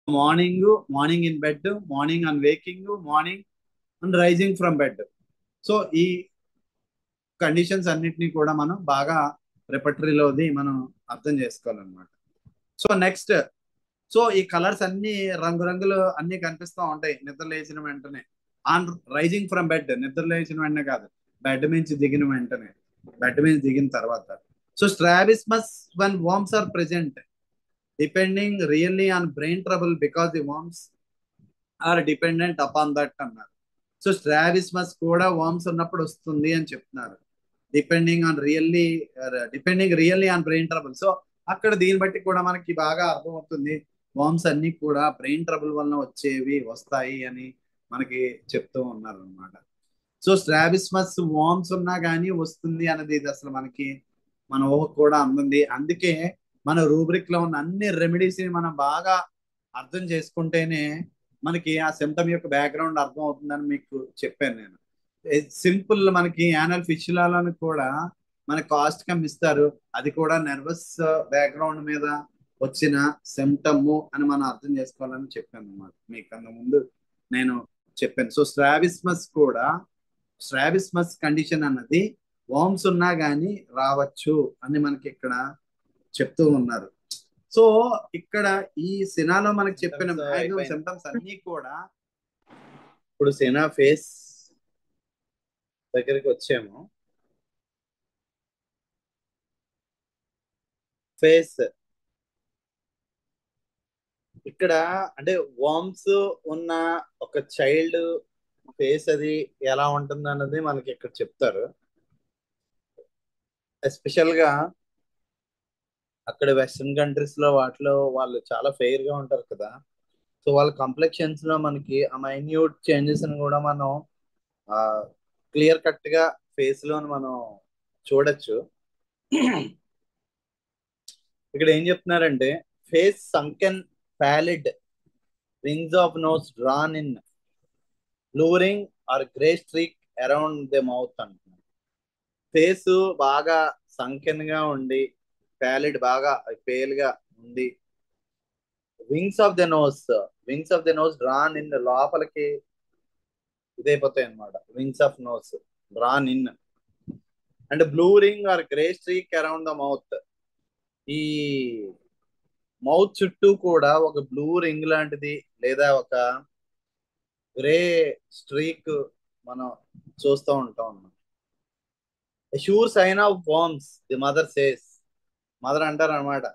Morning in bed, morning on waking, morning and rising from bed. So ఈ conditions అన్నిటినీ కూడా మనం బాగా రెపటరీలోది మనం అర్థం చేసుకోవాలన్నమాట. సో నెక్స్ట్, సో ఈ కలర్స్ అన్ని రంగురంగులు అన్ని కనిపిస్తూ ఉంటాయి నిద్ర లేచిన వెంటనే. ఆన్ రైజింగ్ ఫ్రమ్ బెడ్, నిద్ర లేచిన వెంటనే కాదు, బెడ్ నుంచి దిగిన వెంటనే, బెడ్ మీద దిగిన తర్వాత. So strabismus when worms are present depending really on brain trouble because the worms are dependent upon that అన్నారు. సో స్ట్రాబిస్మస్ కూడా వార్మ్స్ ఉన్నప్పుడు వస్తుంది అని చెప్తున్నారు. Depending really on brain trouble. So అక్కడ దీన్ని బట్టి కూడా మనకి బాగా అర్థమవుతుంది వార్మ్స్ అన్ని కూడా బ్రెయిన్ ట్రబుల్ వలన వస్తాయి అని మనకి చెప్తూ ఉన్నారు అనమాట. సో స్ట్రాబిస్మస్ వార్మ్స్ ఉన్నా కానీ వస్తుంది అన్నది ఇది అసలు మనకి మన ఊహకు కూడా అందింది. అందుకే మన రూబ్రిక్ లో ఉన్న అన్ని రెమెడీస్ ని మనం బాగా అర్థం చేసుకుంటేనే మనకి ఆ సిమ్టమ్ యొక్క బ్యాక్గ్రౌండ్ అర్థం అవుతుందని మీకు చెప్పాను నేను. సింపుల్ మనకి యానల్ ఫిషులాలను కూడా మనకి కాస్ట్ కమ్ ఇస్తారు, అది కూడా నర్వస్ బ్యాక్గ్రౌండ్ మీద వచ్చిన సిమ్టమ్ అని మనం అర్థం చేసుకోవాలని చెప్పాను అనమాట మీకు అంత ముందు నేను చెప్పాను. సో స్ట్రాబిస్మస్ కండిషన్ అన్నది వార్మ్స్ ఉన్నా కానీ రావచ్చు అని మనకి ఇక్కడ చెప్తూ ఉన్నారు. సో ఇక్కడ ఈ సినాలో మనకి చెప్పిన మ్యాక్సిమం సిమ్టమ్స్ అన్ని కూడా, ఇప్పుడు సినా ఫేస్ దగ్గరికి వచ్చాము. ఫేస్ ఇక్కడ అంటే వార్మ్స్ ఉన్న ఒక చైల్డ్ ఫేస్ అది ఎలా ఉంటుంది అన్నది మనకి ఇక్కడ చెప్తారు. ఎస్పెషల్ గా అక్కడ వెస్ట్రన్ కంట్రీస్ లో వాటిలో వాళ్ళు చాలా ఫెయిర్ గా ఉంటారు కదా. సో వాళ్ళ కంప్లెక్షన్స్ లో మనకి ఆ మైన్యూట్ చేంజెస్ కూడా మనం క్లియర్ కట్ గా ఫేస్ లో మనం చూడొచ్చు. ఇక్కడ ఏం చెప్తున్నారంటే face sunken pallid, rings of nose drawn in, blue ring or grey streak around the mouth అంటున్నారు. ఫేస్ బాగా సంకెన్ గా ఉండి, ప్యాలిడ్ బాగా పేల్ గా ఉంది, wings of the nose drawn in, లోపలికి ఇదైపోతాయి అనమాట, wings of nose drawn in, and blue ring or grey streak around the mouth. ఈ మౌత్ చుట్టూ కూడా ఒక బ్లూ రింగ్ లాంటిది లేదా ఒక గ్రే స్ట్రీక్ మనం చూస్తూ ఉంటాం అన్నమాట. Sure sign of worms the mother says. Mother అంటారు అనమాట,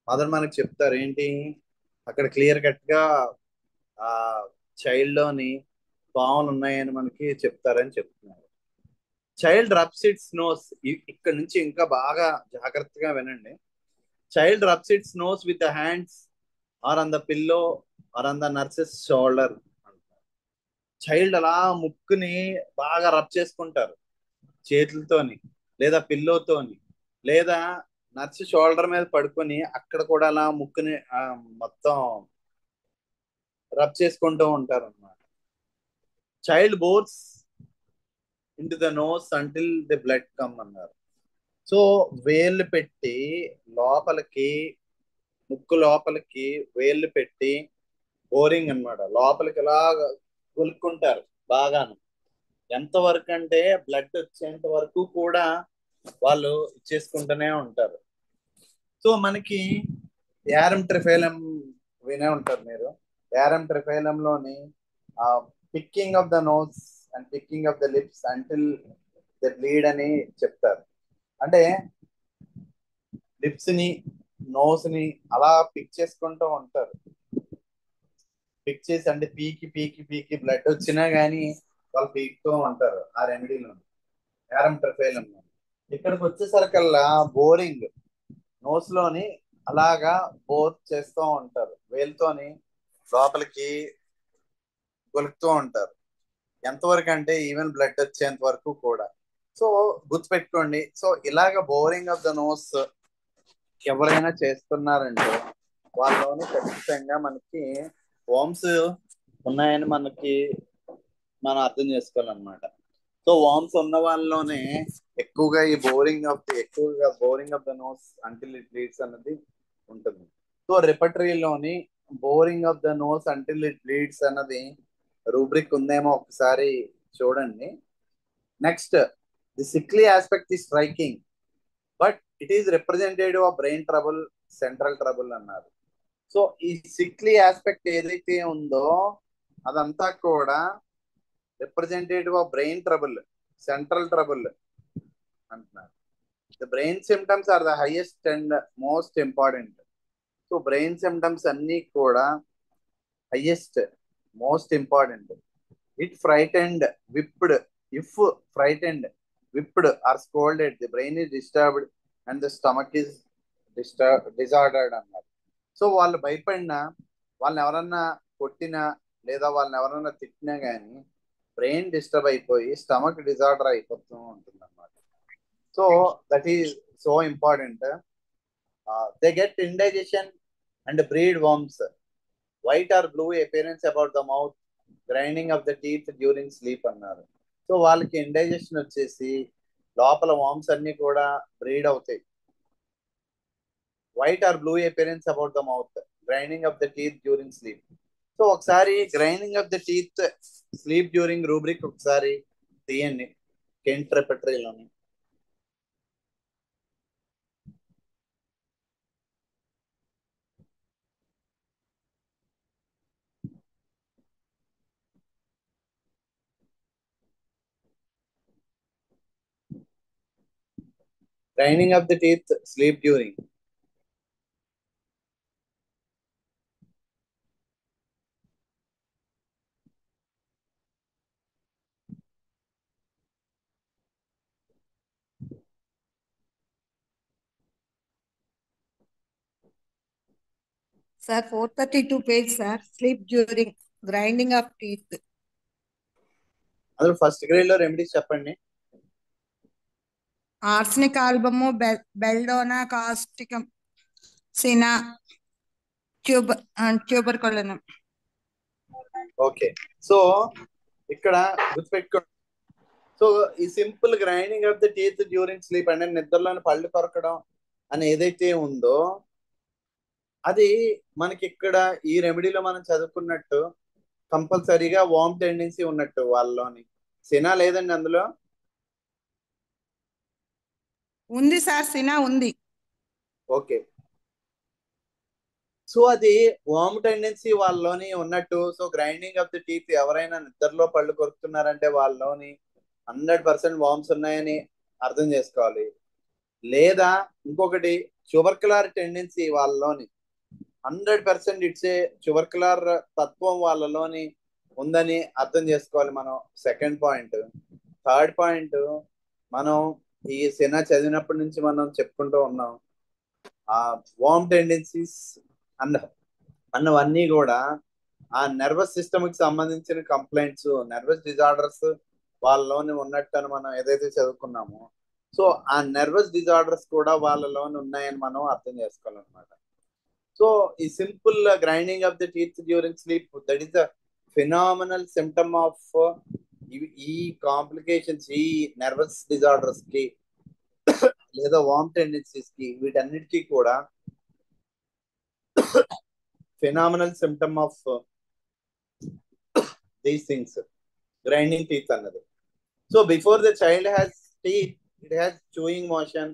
మదర్ మనకి చెప్తారు ఏంటి అక్కడ క్లియర్ కట్ గా ఆ చైల్డ్ లోని పాములు ఉన్నాయని మనకి చెప్తారని చెప్తున్నారు. చైల్డ్ రబ్స్ ఇట్స్ నోస్, ఇక్కడ నుంచి ఇంకా బాగా జాగ్రత్తగా వినండి. Child rubs its nose with the hands or on the pillow or on the nurse's shoulder. Child అలా ముక్కుని బాగా రబ్ చేసుకుంటారు చేతులతోని లేదా పిల్లోతోని, లేదా నర్సు షోల్డర్ మీద పడుకొని అక్కడ కూడా అలా ముక్కుని మొత్తం రబ్ చేసుకుంటూ ఉంటారు అన్నమాట. Child bores into the nose until the blood come అన్నారు. సో వేళ్ళు పెట్టి లోపలికి, ముక్కు లోపలికి వేళ్ళు పెట్టి బోరింగ్ అన్నమాట, లోపలికి ఇలా కొలుక్కుంటారు బాగాను. ఎంతవరకు అంటే బ్లడ్ వచ్చేంత వరకు కూడా వాళ్ళు ఇచ్చేసుకుంటూనే ఉంటారు. సో మనకి యారమ్ ట్రిఫైలం వినే ఉంటారు మీరు. యారమ్ ట్రిఫైలం లోని picking of the nose and picking of the lips until the bleed అని చెప్తారు. అంటే లిప్స్ ని, నోస్ ని అలా పిక్ చేసుకుంటూ ఉంటారు. పిక్ చేసి అంటే పీకి పీకి పీకి బ్లడ్ వచ్చినా గానీ వాళ్ళు పీకుతూ ఉంటారు ఆ రెమెడీలో, యారమ్ ట్రిఫైలంలో. ఇక్కడికి వచ్చేసరికల్లా బోరింగ్, నోస్ లోని అలాగా బోర్ చేస్తూ ఉంటారు, వేలుతోని లోపలికి గొలుపుతూ ఉంటారు. ఎంతవరకు అంటే ఈవెన్ బ్లడ్ వచ్చేంత వరకు కూడా. సో గుర్తుపెట్టుకోండి. సో ఇలాగ బోరింగ్ ఆఫ్ ద నోస్ ఎవరైనా చేస్తున్నారంటే వాళ్ళలోని ఖచ్చితంగా మనకి వార్మ్స్ ఉన్నాయని మనం అర్థం చేసుకోవాలన్నమాట. సో వార్మ్స్ ఉన్న వాళ్ళలోనే ఎక్కువగా boring of the nose until it leads అన్నది ఉంటుంది. సో రెపటరీలోని boring of the nose until it bleeds అన్నది రూబ్రిక్ ఉందేమో ఒకసారి చూడండి. Next, the sickly aspect is striking but it is representative of brain trouble, central trouble అన్నారు. So ఈ sickly aspect ఏదైతే ఉందో అదంతా కూడా representative of brain trouble, central trouble అంటున్నారు. The brain symptoms are the highest and most important. So brain symptoms అన్ని కూడా highest, most important. It frightened, whipped, if frightened, whipped or scolded the brain is disturbed and the stomach is disordered అన్నారు. So వాళ్ళు భయపడినా, వాళ్ళని ఎవరన్నా కొట్టినా లేదా వాళ్ళని ఎవరన్నా తిట్టినా కానీ బ్రెయిన్ డిస్టర్బ్ అయిపోయి స్టమక్ డిజార్డర్ అయిపోతూ ఉంటుంది అన్నమాట. So that is so important. They get indigestion and breed worms, white or blue appearance about the mouth, grinding of the teeth during sleep అన్నారు. సో వాళ్ళకి ఇండైజెషన్ వచ్చేసి లోపల వామ్స్ అన్ని కూడా బ్రీడ్ అవుతాయి. White or blue appearance about the mouth, grinding of the teeth during sleep. So ఒకసారి grinding of the teeth sleep during rubric ఒకసారి తీయండి కెంట్ రెపటరీలోని. Grinding of the teeth sleep during. Sir, 432 page, sir. Sleep during grinding of teeth. అందులో first grade లో remedies చెప్పండి. Arsenic album, belladonna, causticum, cina, tuberculinum. Okay, so ఇక్కడ గుర్తుపెట్టుకోండి. So ఈ simple grinding of the teeth during sleep అంటే నిద్రలోని పళ్ళు కొరకడం అని ఏదైతే ఉందో అది మనకి ఇక్కడ ఈ రెమెడీలో మనం చదువుకున్నట్టు కంపల్సరీగా వామ్ టెండెన్సీ ఉన్నట్టు వాళ్ళలోని. సినా లేదండి అందులో? ఉంది సార్, సినా ఉంది. ఓకే, సో అది వామ్ టెండెన్సీ వాళ్ళలోని ఉన్నట్టు. So grinding of the teeth ఎవరైనా నిద్రలో పళ్ళు కొరుకుతున్నారంటే వాళ్ళలోని 100% వామ్స్ ఉన్నాయని అర్థం చేసుకోవాలి. లేదా ఇంకొకటి ట్యూబర్కులర్ టెండెన్సీ వాళ్ళలోని 100% ఇట్స్ ఏ ట్యూబర్కులర్ తత్వం వాళ్ళలోని ఉందని అర్థం చేసుకోవాలి మనం. Second point. థర్డ్ పాయింట్, మనం ఈ సినా చదివినప్పటి నుంచి మనం చెప్పుకుంటూ ఉన్నాం ఆ వామ్ టెండెన్సీస్ అన్నవన్నీ కూడా ఆ నర్వస్ సిస్టమ్ కి సంబంధించిన కంప్లైంట్స్, నర్వస్ డిజార్డర్స్ వాళ్ళలోని ఉన్నట్టు అని మనం ఏదైతే చదువుకున్నామో, సో ఆ నర్వస్ డిజార్డర్స్ కూడా వాళ్ళలోని ఉన్నాయని మనం అర్థం చేసుకోవాలన్నమాట. సో ఈ simple grinding of the teeth during sleep, that is the phenomenal symptom of ఈ కాంప్లికేషన్స్, ఈ నర్వస్ డిజార్డర్స్ కి లేదా వామ్ టెండెన్సీస్ కి, వీటన్నిటికీ కూడా phenomenal symptom of these things grinding teeth అన్నది. So before the child has teeth it has chewing motion,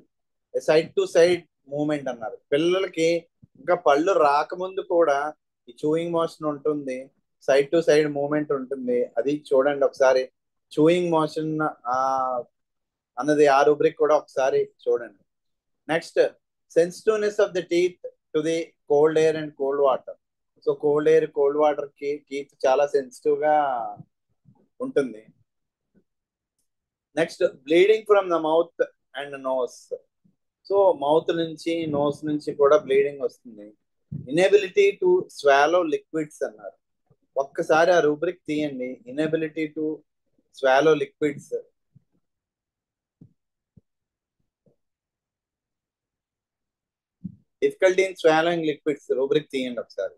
side to side movement అన్నారు. పిల్లలకి ఇంకా పళ్ళు రాకముందు కూడా ఈ చూయింగ్ మోషన్ ఉంటుంది, సైడ్ టు సైడ్ మూమెంట్ ఉంటుంది. అది చూడండి ఒకసారి. చూయింగ్ మోషన్ అన్నది ఆ రూబ్రిక్ కూడా ఒకసారి చూడండి. Next, sensitiveness of the teeth to the cold air and cold water. So cold air, cold water కి టీత్ చాలా సెన్సిటివ్ గా ఉంటుంది. Next, bleeding from the mouth and nose. So mouth నుంచి, నోస్ నుంచి కూడా బ్లీడింగ్ వస్తుంది. ఇనేబిలిటీ టు స్వాలో లిక్విడ్స్ అన్నారు. ఒక్కసారి ఆ రూబ్రిక్ తీయండి, inability to swallow liquids. Difficulty in swallowing liquids rubric తీయండి ఒకసారి.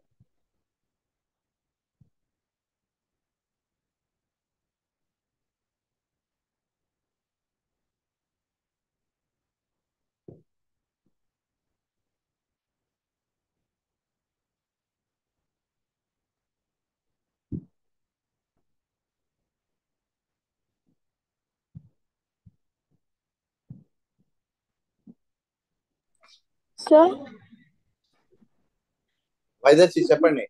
Sir, వైదర్శి చెప్పండి.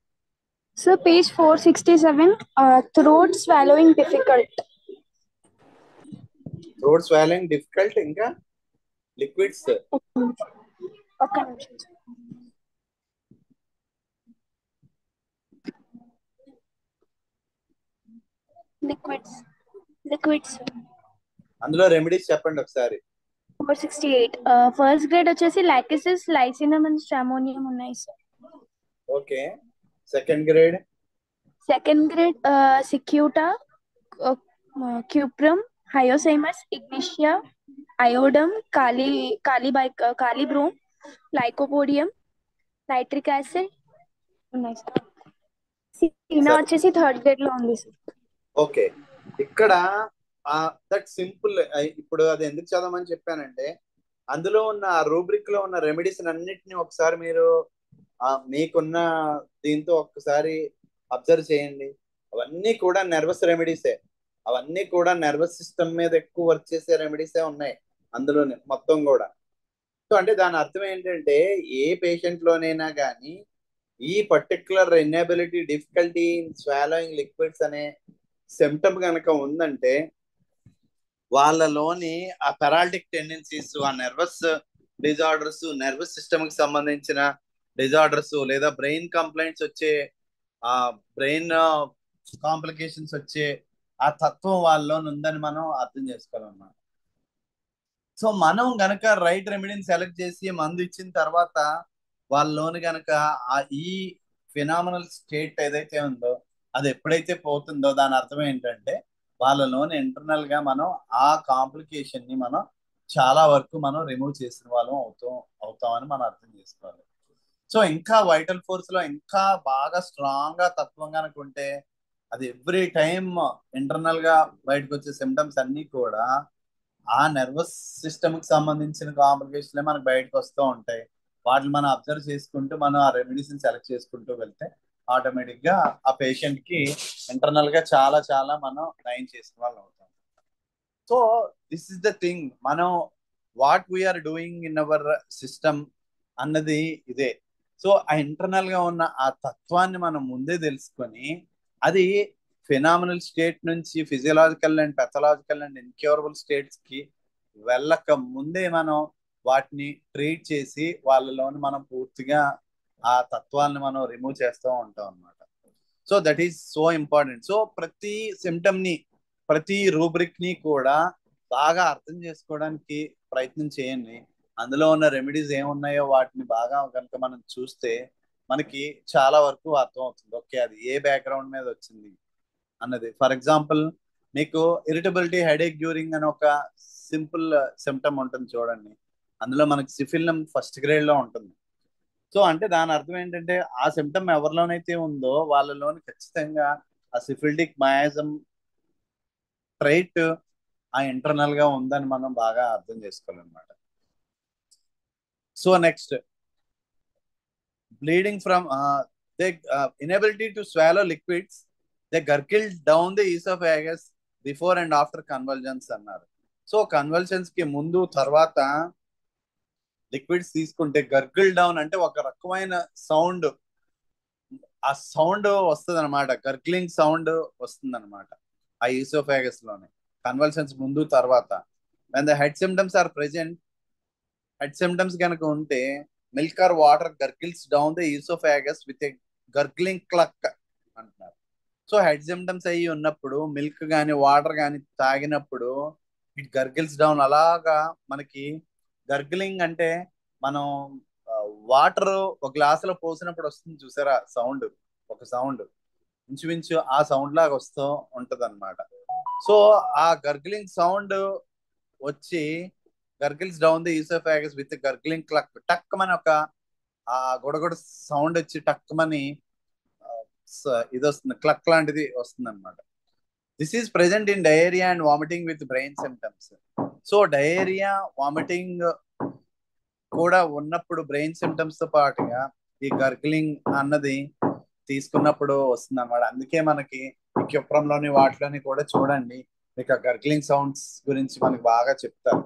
sir, page 467, throat swallowing difficult. Throat swallowing difficult, ఇంకా లిక్విడ్స్. ఒక్క నిమిషం. లిక్విడ్స్ అందులో రెమెడీస్ చెప్పండి ఒకసారి. 468. ఫస్ట్ గ్రేడ్ వచ్చేసి లాక్సిస్, లైసినమ్, స్ట్రామోనియం ఉన్నాయి sir. Okay. Second grade? Second grade cicuta, cuprum, hyoscyamus, ignatia, iodum, kali brom, lycopodium, nitric acid ఉన్నాయి sir. Cina వచ్చేసి థర్డ్ గ్రేడ్ లో ఉంది సార్. ఓకే. ఇక్కడ దట్ సింపుల్. ఇప్పుడు అది ఎందుకు చదవమని చెప్పానంటే, అందులో ఉన్న ఆ రూబ్రిక్ లో ఉన్న రెమెడీస్ అన్నిటిని ఒకసారి మీరు మీకున్న దీంతో ఒక్కసారి అబ్జర్వ్ చేయండి. అవన్నీ కూడా నర్వస్ రెమెడీసే. అవన్నీ కూడా నర్వస్ సిస్టమ్ మీద ఎక్కువ వర్క్ చేసే రెమెడీసే ఉన్నాయి అందులోనే మొత్తం కూడా. సో అంటే దాని అర్థం ఏంటంటే, ఏ పేషెంట్ లోనైనా కానీ ఈ particular inability, difficulty in swallowing liquids అనే సిమ్టమ్ కనుక ఉందంటే, వాళ్ళలోని ఆ పెరాల్టిక్ టెండెన్సీస్, ఆ నర్వస్ డిజార్డర్స్, నర్వస్ సిస్టమ్ కి సంబంధించిన డిజార్డర్స్, లేదా బ్రెయిన్ కంప్లైంట్స్ వచ్చే, ఆ బ్రెయిన్ కాంప్లికేషన్స్ వచ్చే ఆ తత్వం వాళ్ళలో ఉందని మనం అర్థం చేసుకోవాలన్నమాట. సో మనం గనక రైట్ రెమెడీని సెలెక్ట్ చేసి మందు ఇచ్చిన తర్వాత వాళ్ళలోని గనక ఈ ఫినామినల్ స్టేట్ ఏదైతే ఉందో అది ఎప్పుడైతే పోతుందో, దాని అర్థం ఏంటంటే వాళ్ళలోని ఇంటర్నల్ గా మనం ఆ కాంప్లికేషన్ ని మనం చాలా వరకు మనం రిమూవ్ చేసిన వాళ్ళం అవుతామని మనం అర్థం చేసుకోవాలి. సో ఇంకా వైటల్ ఫోర్స్ లో ఇంకా బాగా స్ట్రాంగ్ గా తత్వం కనుక ఉంటే, అది ఎవ్రీ టైం ఇంటర్నల్ గా బయటకు వచ్చే సిమ్టమ్స్ అన్ని కూడా ఆ నర్వస్ సిస్టమ్ కి సంబంధించిన కాంప్లికేషన్లే మనకు బయటకు వస్తూ ఉంటాయి. వాటిని మనం అబ్జర్వ్ చేసుకుంటూ మనం ఆ రెమెడీస్ సెలెక్ట్ చేసుకుంటూ వెళ్తే ఆటోమేటిక్ గా ఆ పేషెంట్ కి ఇంటర్నల్ గా చాలా చాలా మనం నయం చేసిన వాళ్ళు అవుతాం. So this is the thing, మనం what we are doing in our system అన్నది ఇదే. సో ఆ ఇంటర్నల్ గా ఉన్న ఆ తత్వాన్ని మనం ముందే తెలుసుకొని, అది ఫినామినల్ స్టేట్ నుంచి physiological and pathological and incurable states కి వెళ్ళక ముందే మనం వాటిని ట్రీట్ చేసి వాళ్ళలోని మనం పూర్తిగా ఆ తత్వాన్ని మనం రిమూవ్ చేస్తూ ఉంటాం అన్నమాట. So that is so important. So ప్రతి సిమ్టమ్ ని, ప్రతి రూబ్రిక్ ని కూడా బాగా అర్థం చేసుకోవడానికి ప్రయత్నం చేయండి. అందులో ఉన్న రెమెడీస్ ఏమున్నాయో వాటిని బాగా కనుక మనం చూస్తే మనకి చాలా వరకు అర్థం అవుతుంది. ఓకే, అది ఏ బ్యాక్గ్రౌండ్ మీద వచ్చింది అన్నది. ఫర్ ఎగ్జాంపుల్, మీకు ఇరిటబిలిటీ, హెడేక్ డ్యూరింగ్ అని ఒక సింపుల్ సిమ్టమ్ ఉంటుంది చూడండి. అందులో మనకి సిఫిలినం ఫస్ట్ గ్రేడ్ లో ఉంటుంది. సో అంటే దాని అర్థం ఏంటంటే, ఆ సిమ్టమ్ ఎవరిలోనైతే ఉందో వాళ్ళలోని ఖచ్చితంగా ఆ సిఫిలిటిక్ మయాజం ట్రైట్ ఆ ఇంటర్నల్ గా ఉందని మనం బాగా అర్థం చేసుకోవాలన్నమాట. So next, bleeding from the inability to swallow liquids, they gurgle down the oesophagus before and after convulsions అన్నారు. సో కన్వల్జన్స్ కి ముందు తర్వాత లిక్విడ్స్ తీసుకుంటే గర్గిల్ డౌన్ అంటే ఒక రకమైన సౌండ్, ఆ సౌండ్ వస్తుంది అనమాట, గర్గ్లింగ్ సౌండ్ వస్తుంది అనమాట ఆ ఈసోఫాగస్ లోనే, కన్వల్షన్స్ ముందు తర్వాత. when the head symptoms are present, head symptoms కనుక ఉంటే milk or water gurgles down the oesophagus with a gurgling cluck అంటున్నారు. సో హెడ్ సిమ్టమ్స్ అయ్యి ఉన్నప్పుడు మిల్క్ కానీ వాటర్ కానీ తాగినప్పుడు ఇట్ గర్గిల్స్ డౌన్. అలాగా మనకి గర్గిలింగ్ అంటే మనం వాటర్ ఒక గ్లాసులో పోసినప్పుడు వస్తుంది చూసారా సౌండ్, ఒక సౌండ్ ఇంచుమించు ఆ సౌండ్ లాగా వస్తూ ఉంటది అనమాట. సో ఆ గర్గిలింగ్ సౌండ్ వచ్చి గర్గిల్స్ డౌన్ ది ఈసోఫాగస్ విత్ గర్గిలింగ్ క్లక్, టక్మని ఒక ఆ గొడగొడ సౌండ్ వచ్చి టక్మని ఇది వస్తుంది, క్లక్ లాంటిది వస్తుంది అనమాట. This is present in diarrhoea and vomiting with brain symptoms. So diarrhoea, vomiting కూడా ఉన్నప్పుడు బ్రెయిన్ సిమ్టమ్స్ తో పాటుగా ఈ గర్గిలింగ్ అన్నది తీసుకున్నప్పుడు వస్తుంది అనమాట. అందుకే మనకి ఈ క్యుప్రంలోని వాటిలోని కూడా చూడండి మీకు ఆ గర్గిలింగ్ సౌండ్స్ గురించి మనకి బాగా చెప్తారు.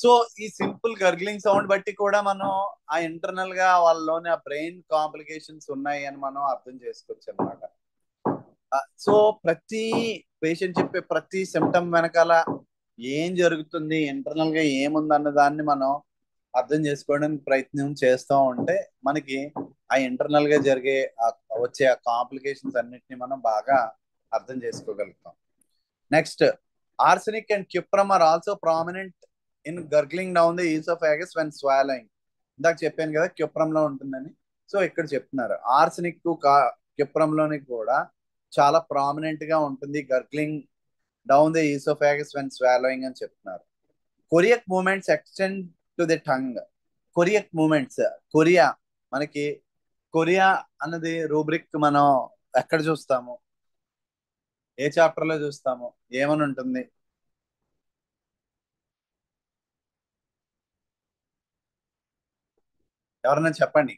సో ఈ సింపుల్ గర్గ్లింగ్ సౌండ్ బట్టి కూడా మనం ఆ ఇంటర్నల్ గా వాళ్ళలోని ఆ బ్రెయిన్ కాంప్లికేషన్స్ ఉన్నాయి అని మనం అర్థం చేసుకోవచ్చు అనమాట. సో ప్రతి పేషెంట్ చెప్పే ప్రతి సిమ్టమ్ వెనకాల ఏం జరుగుతుంది, ఇంటర్నల్ గా ఏముంది అన్న దాన్ని మనం అర్థం చేసుకోవడానికి ప్రయత్నం చేస్తూ ఉంటే మనకి ఆ ఇంటర్నల్ గా జరిగే వచ్చే ఆ కాంప్లికేషన్స్ అన్నిటిని మనం బాగా అర్థం చేసుకోగలుగుతాం. Next, arsenic and cuprum are also prominent in gurgling down the oesophagus when swallowing. ఇందాక చెప్పాను కదా క్యుప్రమ్ లో ఉంటుందని. సో ఇక్కడ చెప్తున్నారు ఆర్సెనిక్ క్యుప్రమ్ లోని కూడా చాలా ప్రామినెంట్ గా ఉంటుంది gurgling down the oesophagus when swallowing అని చెప్తున్నారు. Choreic movements extend to the tongue. Choreic movements, chorea, మనకి కొరియా అన్నది రూబ్రిక్ మనం ఎక్కడ చూస్తాము, ఏ చాప్టర్ లో చూస్తాము, ఏమని ఉంటుంది? ఎవరన్నా చెప్పండి.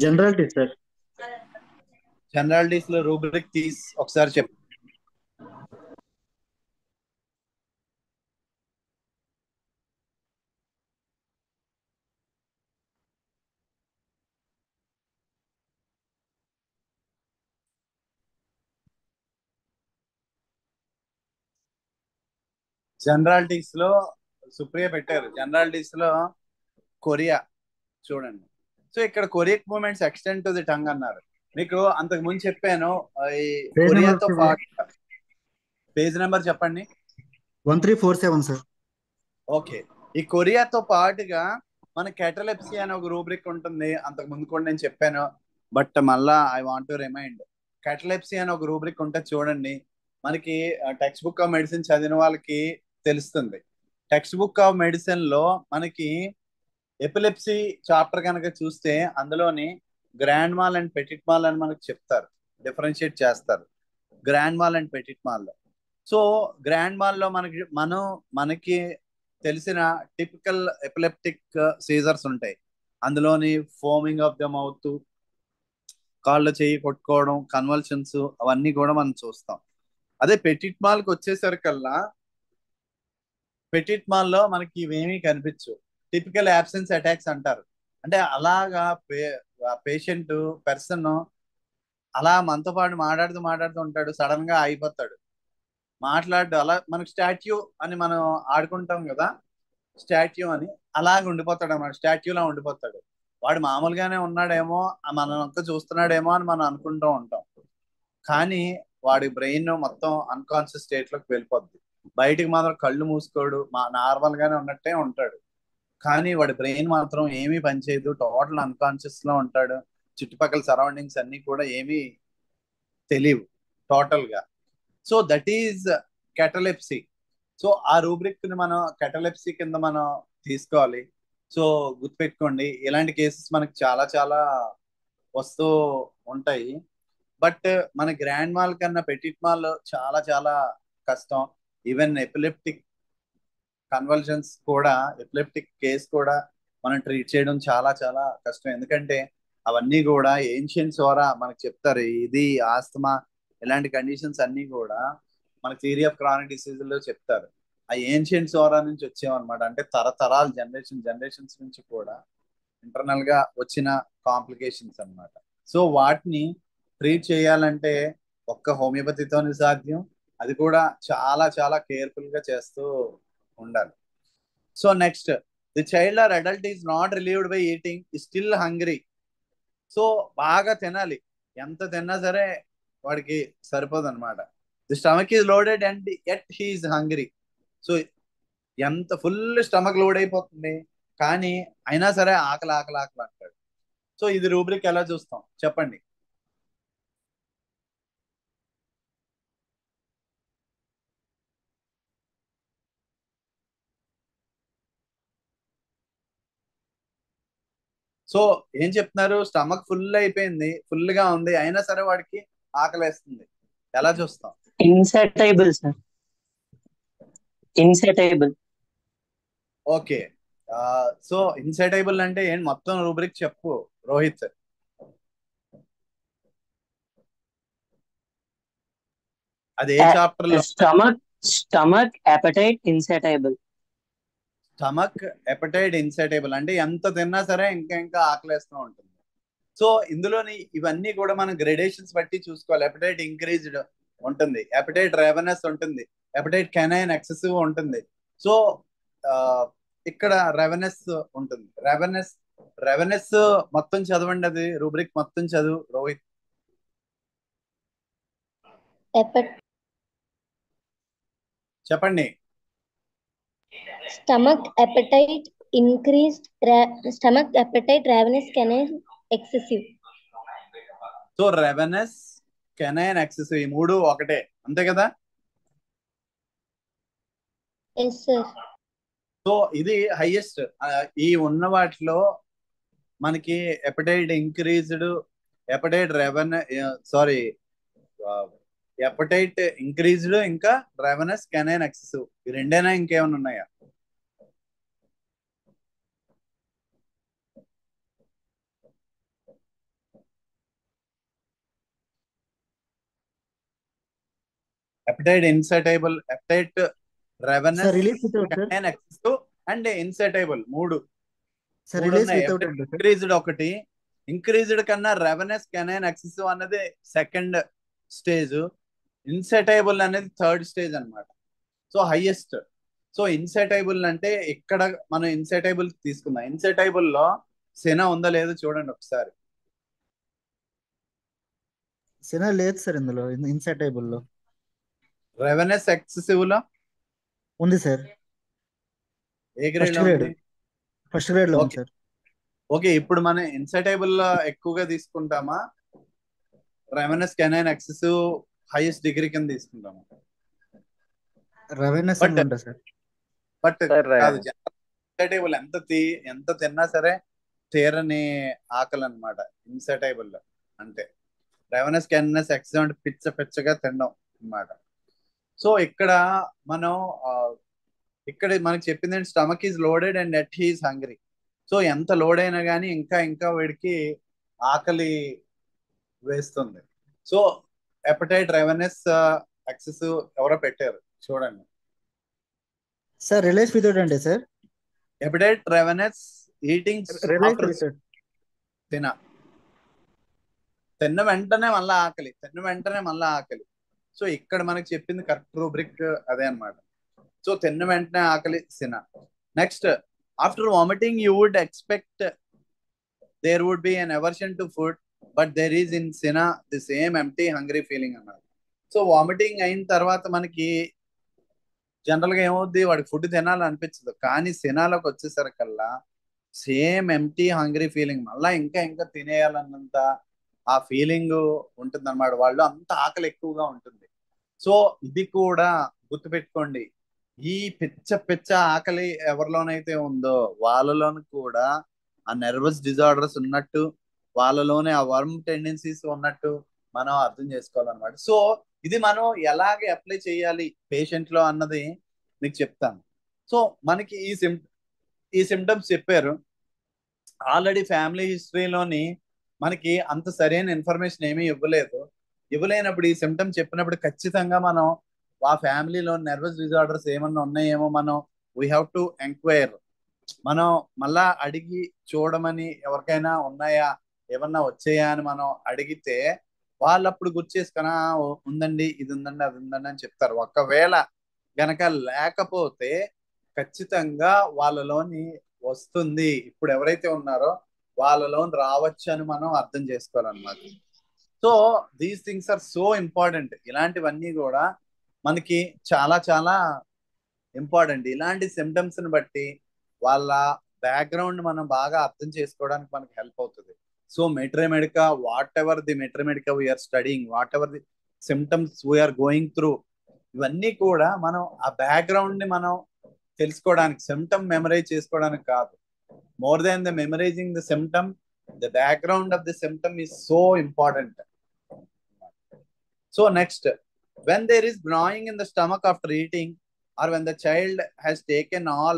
Generality sir. జనరాలిటీస్ లో రూబ్రిక్ తీసి ఒకసారి చెప్పు. జనరాలిటీస్ లో సుప్రియ పెట్టారు. జనరాలిటీస్ లో కొరియా చూడండి. సో ఇక్కడ choreic movements extend to the tongue అన్నారు. మీకు అంతకు ముందు చెప్పాను ఈ కొరియాతో పాటు. పేజ్ నెంబర్ చెప్పండి. 1347 సార్. ఓకే, ఈ కొరియాతో పాటుగా మన కెటలెప్సీ అనే ఒక రూబ్రిక్ ఉంటుంది. అంతకు ముందు కూడా నేను చెప్పాను, బట్ మళ్ళా ఐ వాంట్ టు రిమైండ్. కెటలెప్సీ అనే ఒక రూబ్రిక్ ఉంటుంది చూడండి. మనకి టెక్స్ట్ బుక్ ఆఫ్ మెడిసిన్ చదివిన వాళ్ళకి తెలుస్తుంది. టెక్స్ట్ బుక్ ఆఫ్ మెడిసిన్ లో మనకి ఎపిలెప్సీ చాప్టర్ కనుక చూస్తే అందులోని grand mall and Pettit mall అని మనకు చెప్తారు, డిఫరెన్షియేట్ చేస్తారు grand mall and Pettit mall లో. సో గ్రాండ్ మాల్ లో మనకి తెలిసిన టిపికల్ ఎపిలెప్టిక్ సీజర్స్ ఉంటాయి. అందులోని ఫోమింగ్ ఆఫ్ ద మౌత్, కాళ్ళు చేయి కొట్టుకోవడం, కన్వల్షన్స్, అవన్నీ కూడా మనం చూస్తాం. అదే పెటిట్ మాల్కి వచ్చేసరికల్లా పెటిట్ మాల్ లో మనకి ఇవేమీ కనిపించు. టిపికల్ యాబ్సెన్స్ అటాక్స్ అంటారు. అంటే అలాగా పేషెంట్ పర్సన్ అలా మనతో పాటు మాట్లాడుతూ ఉంటాడు, సడన్ గా అయిపోతాడు, మాట్లాడు. అలా మనకు స్టాట్యూ అని మనం ఆడుకుంటాం కదా, స్టాట్యూ అని అలాగ ఉండిపోతాడు అన్నమాట. స్టాట్యూలా ఉండిపోతాడు. వాడు మామూలుగానే ఉన్నాడేమో, మనం అంతా చూస్తున్నాడేమో అని మనం అనుకుంటూ ఉంటాం. కానీ వాడి బ్రెయిన్ మొత్తం అన్కాన్షియస్ స్టేట్ లోకి వెళ్ళిపోద్ది. బయటికి మాత్రం కళ్ళు మూసుకోడు, నార్మల్ గానే ఉన్నట్టే ఉంటాడు. కానీ వాడి బ్రెయిన్ మాత్రం ఏమీ పనిచేయదు, టోటల్ అన్కాన్షియస్ లో ఉంటాడు. చుట్టుపక్కల సరౌండింగ్స్ అన్ని కూడా ఏమీ తెలియవు టోటల్ గా. So that is catalepsy. So ఆ రూబ్రిక్ ని మనం కెటలెప్సీ కింద మనం తీసుకోవాలి. సో గుర్తుపెట్టుకోండి, ఇలాంటి కేసెస్ మనకి చాలా చాలా వస్తూ ఉంటాయి. బట్ మన గ్రాండ్ మాల్ కన్నా పెటిట్ మాల్ చాలా చాలా కష్టం. ఈవెన్ ఎపిలెప్టిక్ కన్వల్షన్స్ కూడా, ఎపిలెప్టిక్ కేస్ కూడా మనం ట్రీట్ చేయడం చాలా చాలా కష్టం. ఎందుకంటే అవన్నీ కూడా ఏన్షియన్స్ ద్వారా మనకు చెప్తారు. ఇది ఆస్తమా, ఇలాంటి కండిషన్స్ అన్ని కూడా మన థియరీ ఆఫ్ క్రానిక్ డిసీజ్ లో చెప్తారు. ఆ ఏన్షియన్స్ ద్వారా నుంచి వచ్చేవన్నమాట. అంటే తరతరాలు జనరేషన్స్ నుంచి కూడా ఇంటర్నల్ గా వచ్చిన కాంప్లికేషన్స్ అన్నమాట. సో వాటిని ట్రీట్ చేయాలంటే ఒక్క హోమియోపతితోనే సాధ్యం. అది కూడా చాలా చాలా కేర్ఫుల్ గా చేస్తూ ఉండాలి. So next, the child or adult is not relieved by eating, still hungry. So బాగా తినాలి, ఎంత తిన్నా సరే వాడికి సరిపోదు అనమాట. The stomach is loaded and yet he is hungry. So ఎంత ఫుల్ స్టమక్ లోడ్ అయిపోతుంది, కానీ అయినా సరే ఆకలి ఆకలి ఆకలి అంటాడు. సో ఇది రూబ్రిక్ ఎలా చూస్తాం చెప్పండి. సో ఏం చెప్తున్నారు? స్టమక్ ఫుల్ అయిపోయింది, ఫుల్ గా ఉంది, అయినా సరే వాడికి ఆకలేస్తుంది. ఎలా చూస్తాం? Insatiable sir, insatiable. Okay, so insatiable అంటే ఏంటి? మొత్తం రూబ్రిక్ చెప్పు రోహిత్. అది ఏ చాప్టర్ లో? Stomach appetite insatiable. Stomach appetite insatiable అంటే ఎంత తిన్నా సరే ఇంకా ఇంకా ఆకలేస్తూ ఉంటుంది. సో ఇందులోని ఇవన్నీ కూడా మనం గ్రేడేషన్స్ బట్టి చూసుకోవాలి. ఎపటైట్ ఇంక్రీజ్డ్ ఉంటుంది, ఎపటైట్ రెవెనస్ ఉంటుంది, ఎపటైట్ కెనైన్ ఎక్సెసివ్ ఉంటుంది. సో ఇక్కడ రెవెనస్ ఉంటుంది. రెవెనస్ మొత్తం చదవండి, అది రూబ్రిక్ మొత్తం చదువు రోహిత్. చెప్పండి. Stomach appetite increased, stomach appetite, ravenous, canine, excessive. So ravenous, canine, excessive ఈ మూడు ఒకటే, అంతే కదా? Yes, sir. సో ఇది హైయెస్ట్ ఈ ఉన్న వాటిలో మనకి appetite increased, appetite appetite increased, ఇంకా రెవెనస్, కెనైన్, ఎక్సెసివ్ ఈ రెండేనా, ఇంకేమైనా ఉన్నాయా? Appetite insatiable, appetite ravenous, release without sir. Canine, excessive and insatiable మూడు సార్ రిలీజ్ వితౌట్ ఇంక్రీజ్డ్ ఒకటి, ఇంక్రీజ్డ్ కన్నా రెవెనస్, కెనైన్, ఎక్సెసివ్ అనేది సెకండ్ స్టేజ్, ఇన్సైటబుల్ అనేది థర్డ్ స్టేజ్ అన్నమాట. So highest. సో ఇన్సైటబుల్ అంటే ఇక్కడ మనం ఇన్సైటబుల్ తీసుకుందాం. ఇన్సైటబుల్ లో సెనా ఉందా లేదో చూడండి ఒకసారి. సెనా లేదు సార్ ఇందులో, ఇన్సైటబుల్ లో. రెవెనస్, ఎక్సెసివ్ లో ఉంది సార్. ఏ గ్రేడ్ లో ఉంది? ఫస్ట్ గ్రేడ్ లో ఉంది సార్. ఓకే, ఇప్పుడు మనం ఇన్సైటబుల్ లో ఎక్కువగా తీసుకుంటామా, రెవెనస్, కెనైన్, ఎక్సెసివ్ హైయెస్ట్ డిగ్రీ కింద తీసుకుంటాము? రెవెనస్ అనుకుంటా సార్. బట్ కాదు, ఇన్సైటబుల్ ఎంత తిన్నా సరే తీరని ఆకలి అనమాట ఇన్సైటబుల్ అంటే. రెవెనస్, కెనైన్, ఎక్సెసివ్ అంటే పిచ్చగా తినడం అన్నమాట. సో ఇక్కడ మనం ఇక్కడ మనకి చెప్పింది stomach is loaded and at he's hungry. So ఎంత లోడ్ అయినా కానీ ఇంకా ఇంకా వీడికి ఆకలి వేస్తుంది. సో ఎపటైట్, రెవెనస్, ఎక్సెసివ్ ఎవరో పెట్టారు చూడండి. సార్ రిలీజ్ వితౌట్ అంటే సార్. ఎపటైట్, రెవెనస్, ఈటింగ్ తిన్న వెంటనే మళ్ళా ఆకలి. సో ఇక్కడ మనకి చెప్పింది కరెక్ట్ రూబ్రిక్ అదే అన్నమాట. సో తిన్న వెంటనే ఆకలి cina. Next, after vomiting you would expect there would be an aversion to food, but there is in cina the same empty hungry feeling అన్నమాట. సో వామిటింగ్ అయిన తర్వాత మనకి జనరల్ గా ఏమవుద్ది, వాడికి ఫుడ్ తినాలనిపించదు. కానీ సినాలోకి వచ్చేసరికల్లా సేమ్ ఎంప్టీ హంగ్రీ ఫీలింగ్, మళ్ళా ఇంకా ఇంకా తినేయాలన్నంత ఆ ఫీలింగ్ ఉంటుంది అన్నమాట. వాళ్ళు అంత ఆకలి ఎక్కువగా ఉంటుంది. సో ఇది కూడా గుర్తుపెట్టుకోండి, ఈ పిచ్చ ఆకలి ఎవరిలోనైతే ఉందో వాళ్ళలోని కూడా ఆ నర్వస్ డిజార్డర్స్ ఉన్నట్టు, వాళ్ళలోనే ఆ వర్మ్ టెండెన్సీస్ ఉన్నట్టు మనం అర్థం చేసుకోవాలన్నమాట. సో ఇది మనం ఎలాగ అప్లై చేయాలి పేషెంట్ లో అన్నది మీకు చెప్తాను. సో మనకి ఈ సిమ్టమ్స్ చెప్పారు ఆల్రెడీ. ఫ్యామిలీ హిస్టరీలోని మనకి అంత సరైన ఇన్ఫర్మేషన్ ఏమీ ఇవ్వలేనప్పుడు ఈ సిమ్టమ్స్ చెప్పినప్పుడు ఖచ్చితంగా మనం ఆ ఫ్యామిలీలో నర్వస్ డిజార్డర్స్ ఏమన్నా ఉన్నాయేమో మనం వీ హ్యావ్ టు ఎంక్వైర్. మనం మళ్ళా అడిగి చూడమని, ఎవరికైనా ఉన్నాయా, ఏమన్నా వచ్చాయా అని మనం అడిగితే వాళ్ళు అప్పుడు గుర్తు చేసుకున్నా ఉందండి, ఇది ఉందండి, అది ఉందండి అని చెప్తారు. ఒకవేళ గనక లేకపోతే ఖచ్చితంగా వాళ్ళలోని వస్తుంది, ఇప్పుడు ఎవరైతే ఉన్నారో వాళ్ళలోని రావచ్చు అని మనం అర్థం చేసుకోవాలన్నమాట. So these things are so important. ఇలాంటివన్నీ కూడా మనకి చాలా చాలా ఇంపార్టెంట్. ఇలాంటి సిమ్టమ్స్ ని బట్టి వాళ్ళ బ్యాక్గ్రౌండ్ మనం బాగా అర్థం చేసుకోవడానికి మనకి హెల్ప్ అవుతుంది. So materia medica, whatever the materia medica we are studying, whatever the symptoms we are going through, ఇవన్నీ కూడా మనం ఆ బ్యాక్గ్రౌండ్ ని మనం తెలుసుకోవడానికి, సిమ్టమ్ మెమరైజ్ చేసుకోవడానికి కాదు. More than the memorising the symptom, the background of the symptom is so important. So next, when there is gnawing in the stomach after eating, or when the child has taken all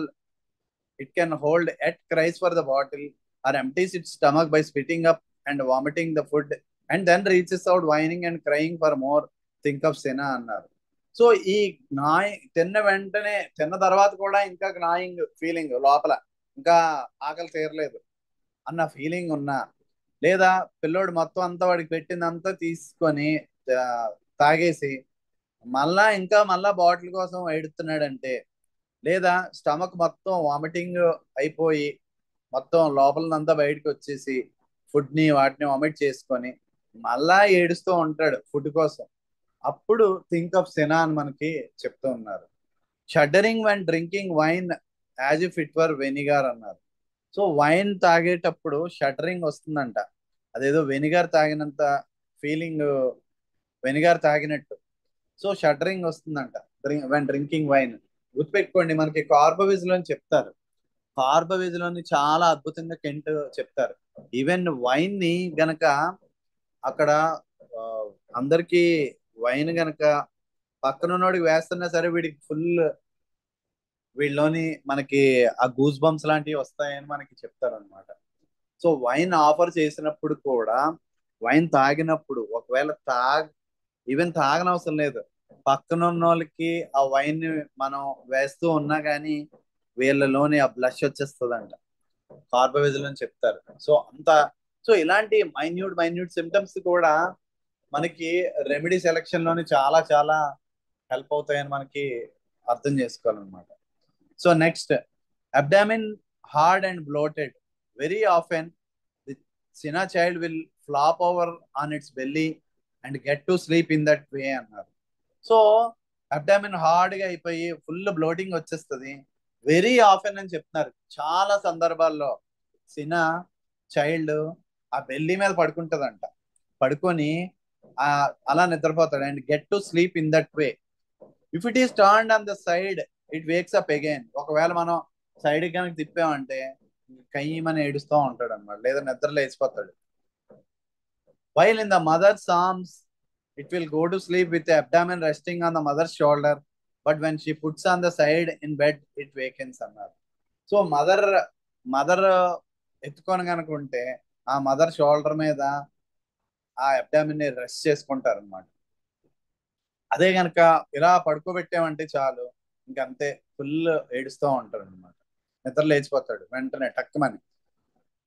it can hold, yet cries for the bottle, or empties its stomach by spitting up and vomiting the food, and then reaches out whining and crying for more, think of cina అన్నారు. So ఈ తిన్న వెంటనే తిన్న తర్వాత కూడా ఇంకా జ్ఞాయింగ్ feeling లోపల, ఇంకా ఆకలి తీరలేదు అన్న ఫీలింగ్ ఉన్నా, లేదా పిల్లోడు మొత్తం అంతా వాడికి పెట్టిందంతా తీసుకొని తాగేసి మళ్ళా బాటిల్ కోసం ఏడుతున్నాడంటే, లేదా స్టమక్ మొత్తం వామిటింగ్ అయిపోయి మొత్తం లోపలంతా బయటకు వచ్చేసి ఫుడ్ ని వాటిని వామిట్ చేసుకొని మళ్ళా ఏడుస్తూ ఉంటాడు ఫుడ్ కోసం, అప్పుడు థింక్ ఆఫ్ సినా అని మనకి చెప్తూ ఉన్నారు. Shuddering when drinking wine as if it were vinegar అన్నారు. సో వైన్ తాగేటప్పుడు షడ్డరింగ్ వస్తుందంట, అదేదో వెనిగర్ తాగినంత ఫీలింగ్, వెనిగర్ తాగినట్టు. సో షడ్డరింగ్ వస్తుందంట వెన్ డ్రింకింగ్ వైన్. గుర్తుపెట్టుకోండి, మనకి కార్బోవిజ్ లో చెప్తారు, కార్బోవిజ్ లోని చాలా అద్భుతంగా కెంట్ చెప్తారు. ఈవెన్ వైన్ ని గనక అక్కడ అందరికి వైన్ గనక పక్కన ఉన్నోడికి వేస్తున్నా సరే వీడికి ఫుల్, వీళ్ళలోని మనకి ఆ గూస్ బంప్స్ లాంటివి వస్తాయని మనకి చెప్తారు అనమాట. సో వైన్ ఆఫర్ చేసినప్పుడు కూడా, వైన్ తాగినప్పుడు ఒకవేళ ఈవెన్ తాగనవసరం లేదు, పక్కన ఉన్న వాళ్ళకి ఆ వైన్ మనం వేస్తూ ఉన్నా కానీ వీళ్ళలోని ఆ బ్లష్ వచ్చేస్తుందంట, కార్బోవిజల్ అని చెప్తారు. సో ఇలాంటి మైన్యూట్ సిమ్టమ్స్ కూడా మనకి రెమెడీ సెలెక్షన్ లోని చాలా చాలా హెల్ప్ అవుతాయని మనకి అర్థం చేసుకోవాలన్నమాట. So next, abdomen hard and bloated, very often the cina child will flop over on its belly and get to sleep in that way అన్నారు. సో అబ్డామిన్ హార్డ్ గా అయిపోయి ఫుల్ బ్లోటింగ్ వచ్చేస్తుంది, వెరీ ఆఫెన్ అని చెప్తున్నారు. చాలా సందర్భాల్లో సినా child ఆ belly మీద పడుకుంటదంట, పడుకొని అలా నిద్రపోతాడు. And get to sleep in that way. If it is turned on the side it wakes up again. ఒకవేళ మనం సైడ్ కనుక తిప్పామంటే కయ్యమని ఏడుస్తూ ఉంటాడు అనమాట, లేదా నిద్ర లేచిపోతాడు. While in the mother's arms it will go to sleep with abdomen resting on the mother's shoulder, but when she puts on the side in bed it wakens అన్నారు. సో మదర్ ఎత్తుకొని కనుక ఉంటే ఆ మదర్ షోల్డర్ మీద ఆ abdomen ని rest చేసుకుంటారు అనమాట. అదే గనక ఇలా పడుకోబెట్టామంటే చాలు, ఇంకంతే ఫుల్ ఏడుస్తూ ఉంటారు అనమాట, నిద్ర లేచిపోతాడు వెంటనే టక్కుమని.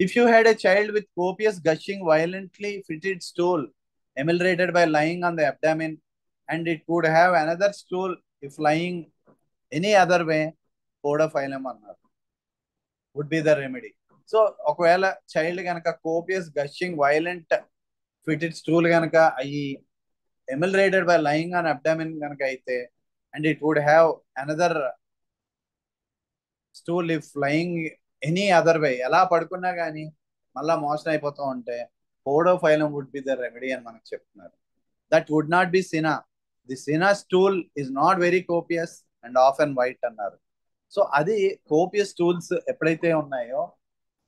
If you had a child with copious gushing violently fetid stool ameliorated by lying on the abdomen and it could have another stool if lying any other way, podophyllum అన్నారు, would be the remedy. So ఒకవేళ child కనుక copious gushing violent fetid stool కనుక అయ్యి ameliorated by lying on abdomen కనుక అయితే, and it would have another stool if lying any other way, ఎలా పడుకున్నా కానీ మళ్ళా మోషన్ అయిపోతూ ఉంటే podophyllum would be the remedy అని మనకు చెప్తున్నారు. That would not be cina, the cina stool is not very copious and off and white అన్నారు. సో అది కోపియస్ స్టూల్స్ ఎప్పుడైతే ఉన్నాయో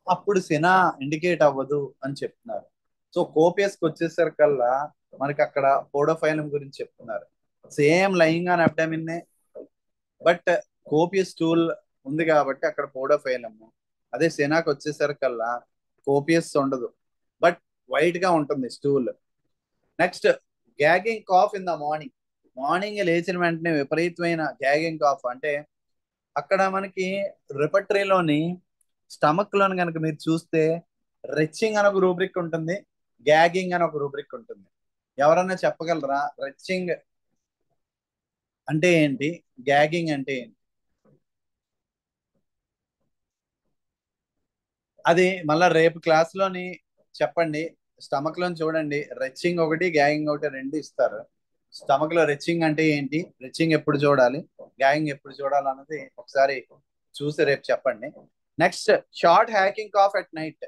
అప్పుడు సినా ఇండికేట్ అవ్వదు అని చెప్తున్నారు. సో కోపియస్కి వచ్చేసరికల్లా మనకి అక్కడ పోడోఫైలం గురించి చెప్తున్నారు. Same lying on abdomen, but copious stool ఉంది కాబట్టి అక్కడ పోడోఫైలము. అదే సినాకి వచ్చేసరికల్లా కోపియస్ ఉండదు, బట్ వైట్ గా ఉంటుంది stool. Next, gagging cough in the morning లేచిన వెంటనే విపరీతమైన గ్యాగింగ్ కాఫ్. అంటే అక్కడ మనకి రిపటరీలోని స్టమక్ లోని కనుక మీరు చూస్తే రెచ్చింగ్ అని ఒక రూబ్రిక్ ఉంటుంది, గ్యాగింగ్ అని ఒక రూబ్రిక్ ఉంటుంది. ఎవరన్నా చెప్పగలరా రెచ్చింగ్ అంటే ఏంటి, గ్యాగింగ్ అంటే ఏంటి? అది మళ్ళా రేపు క్లాస్ లోని చెప్పండి. స్టమక్ లోని చూడండి, రెచ్చింగ్ ఒకటి గ్యాగింగ్ ఒకటి రెండు ఇస్తారు. స్టమక్ లో రెచ్చింగ్ అంటే ఏంటి, రెచ్చింగ్ ఎప్పుడు చూడాలి, గ్యాగింగ్ ఎప్పుడు చూడాలి అన్నది ఒకసారి చూసి రేపు చెప్పండి. Next, short hacking cough at night.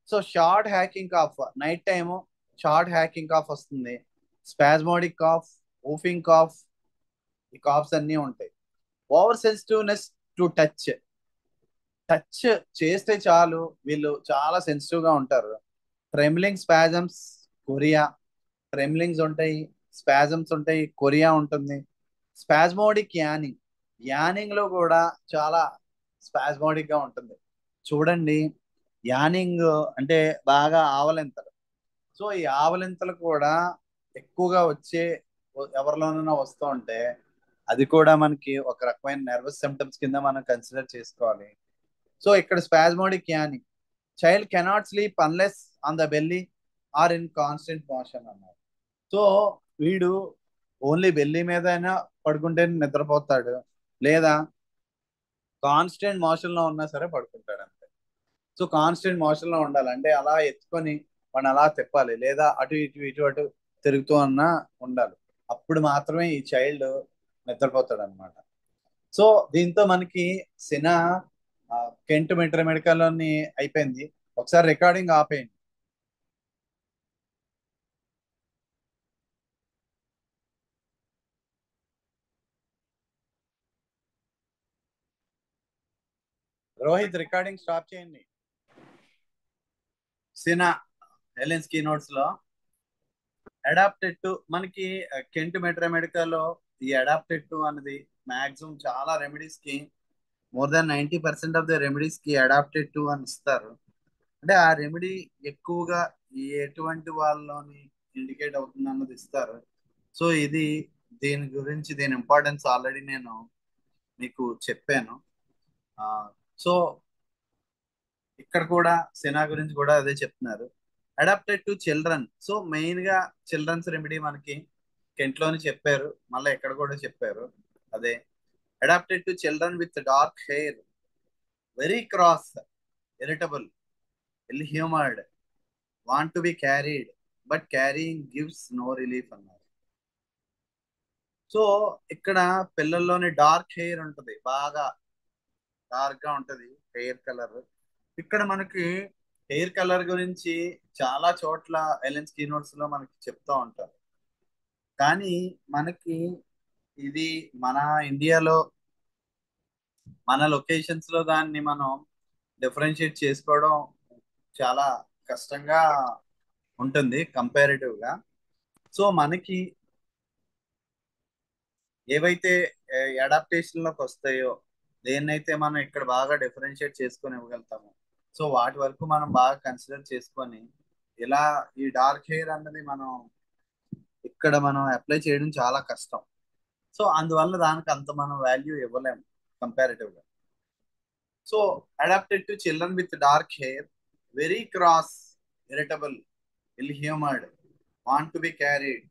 So short hacking cough night time short hacking cough వస్తుంది. స్పాస్మోడిక్ కాఫ్, ఊఫింగ్ కాఫ్, ఈ కాఫ్స్ అన్నీ ఉంటాయి. ఓవర్ సెన్సిటివ్నెస్ టు టచ్ చేస్తే చాలు వీళ్ళు చాలా సెన్సిటివ్ గా ఉంటారు. Trembling, spasms, Korea. ట్రెమ్లింగ్స్ ఉంటాయి, స్పాజమ్స్ ఉంటాయి, కొరియా ఉంటుంది. స్పాస్మోడిక్ యానింగ్ లో కూడా చాలా స్పాస్మోడిక్ గా ఉంటుంది. చూడండి, యానింగ్ అంటే బాగా ఆవలింతలు. సో ఈ ఆవలింతలు కూడా ఎక్కువగా వచ్చే ఎవరిలోనైనా వస్తూ ఉంటే అది కూడా మనకి ఒక రకమైన నర్వస్ సిమ్టమ్స్ కింద మనం కన్సిడర్ చేసుకోవాలి. సో ఇక్కడ spasmodic yawning, child cannot sleep unless on the belly or in constant motion అన్నారు. సో వీడు ఓన్లీ బెల్లీ మీద అయినా పడుకుంటే నిద్రపోతాడు, లేదా కాన్స్టెంట్ మోషన్ లో ఉన్నా సరే పడుకుంటాడు అంతే. సో కాన్స్టెంట్ మోషన్ లో ఉండాలంటే అలా ఎత్తుకొని మనం అలా తిప్పాలి, లేదా అటు ఇటు ఇటు అటు తిరుగుతూ అన్నా ఉండాలి. అప్పుడు మాత్రమే ఈ చైల్డ్ నిద్రపోతాడు అనమాట. సో దీంతో మనకి సినా కెంట్ మెడికల్లోని అయిపోయింది. ఒకసారి రికార్డింగ్ ఆపేయండి. రోహిత్ రికార్డింగ్ స్టాప్ చేయండి. సినా హెలెన్స్ కీనోట్స్ లో అడాప్టెడ్ టు మనకి కెంట్ మెడికల్లో ఈ అడాప్టెడ్ టు అనేది మాక్సిమం చాలా రెమెడీస్ కి more than 90% of the remedies కి అడాప్టెడ్ టు అని ఇస్తారు. అంటే ఆ రెమెడీ ఎక్కువగా ఎటువంటి వాళ్ళలోని ఇండికేట్ అవుతుంది అన్నది ఇస్తారు. సో ఇది దీని గురించి దీని ఇంపార్టెన్స్ ఆల్రెడీ నేను మీకు చెప్పాను. సో ఇక్కడ కూడా సినా గురించి కూడా అదే చెప్తున్నారు, adapted to children. So main గా చిల్డ్రన్స్ రెమెడీ మనకి కెంట్లోని చెప్పారు, మళ్ళీ ఎక్కడ కూడా చెప్పారు అదే. Adapted to children with dark hair, very cross, irritable, ill humoured, want to be carried but carrying gives no relief అన్నారు. సో ఇక్కడ పిల్లల్లోని డార్క్ హెయిర్ ఉంటది, బాగా డార్క్ గా ఉంటది హెయిర్ కలర్. ఇక్కడ మనకి హెయిర్ కలర్ గురించి చాలా చోట్ల ఎలెన్స్ కీనోట్స్ లో మనకి చెప్తా ఉంటారు. కానీ మనకి ఇది మన ఇండియాలో మన లొకేషన్స్ లో దాన్ని మనం డిఫరెన్షియేట్ చేసుకోవడం చాలా కష్టంగా ఉంటుంది కంపారిటివ్ గా. సో మనకి ఏవైతే అడాప్టేషన్ లోకి వస్తాయో, దేన్నైతే మనం ఇక్కడ బాగా డిఫరెన్షియేట్ చేసుకొని ఇవ్వగలుగుతాము, సో వాటి వరకు మనం బాగా కన్సిడర్ చేసుకొని ఇలా ఈ డార్క్ హెయిర్ అన్నది మనం ఇక్కడ మనం అప్లై చేయడం చాలా కష్టం. సో అందువల్ల దానికి అంత మనం వాల్యూ ఇవ్వలేము కంపారిటివ్ గా. So adapted to children with dark hair, very cross, irritable, ill humoured, want to be carried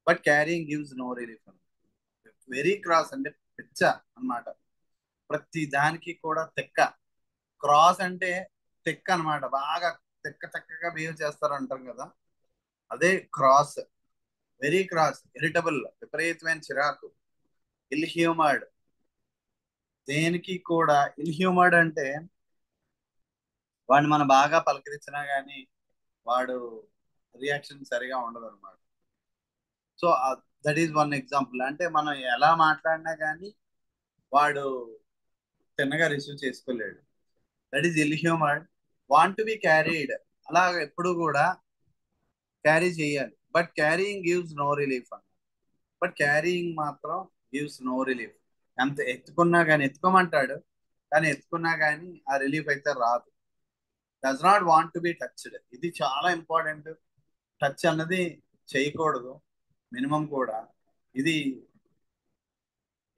but carrying gives no relief. Very cross అంటే పిచ్చ అన్నమాట, ప్రతి దానికి కూడా తెక్క. క్రాస్ అంటే తెక్క అన్నమాట, బాగా తెక్కగా బిహేవ్ చేస్తారు అంటారు కదా, అదే క్రాస్. వెరీ క్రాస్, ఇరిటబుల్, విపరీతమైన చిరాకు, ఇల్ హ్యూమర్డ్, దేనికి కూడా ఇల్ హ్యూమర్డ్ అంటే వాడిని మనం బాగా పలకరించినా గానీ వాడు రియాక్షన్ సరిగా ఉండదు అనమాట. So that is one example. అంటే మనం ఎలా మాట్లాడినా కానీ వాడు తిన్నగా రిసీవ్ చేసుకోలేడు. That is ill humoured. Want to be carried, అలా ఎప్పుడు కూడా క్యారీ చేయాలి, but carrying gives no relief అన్న. బట్ క్యారీయింగ్ మాత్రం గివ్స్ నో రిలీఫ్. ఎంత ఎత్తుకున్నా కానీ, ఎత్తుకోమంటాడు కానీ ఎత్తుకున్నా కానీ ఆ రిలీఫ్ అయితే రాదు. Does not want to B touched, ఇది చాలా ఇంపార్టెంట్. టచ్ అన్నది చేయకూడదు మినిమం కూడా. ఇది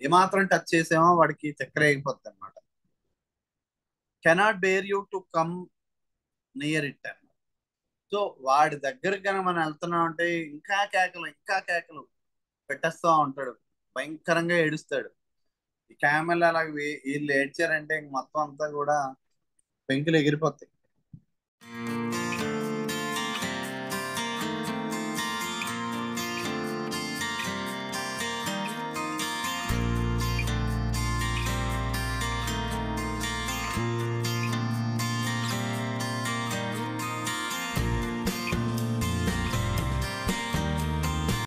ఏమాత్రం టచ్ చేసామో వాడికి చక్కెర అయిపోతుంది అనమాట. Cannot bear you to come near it అన్న. సో వాడి దగ్గరికి కనుక మనం వెళ్తున్నాం అంటే ఇంకా కేకలు పెట్టేస్తా ఉంటాడు, భయంకరంగా ఏడుస్తాడు. ఈ క్యామెల్ అలాగే వీళ్ళు ఏడ్చారంటే మొత్తం అంతా కూడా పెంకులు ఎగిరిపోతాయి.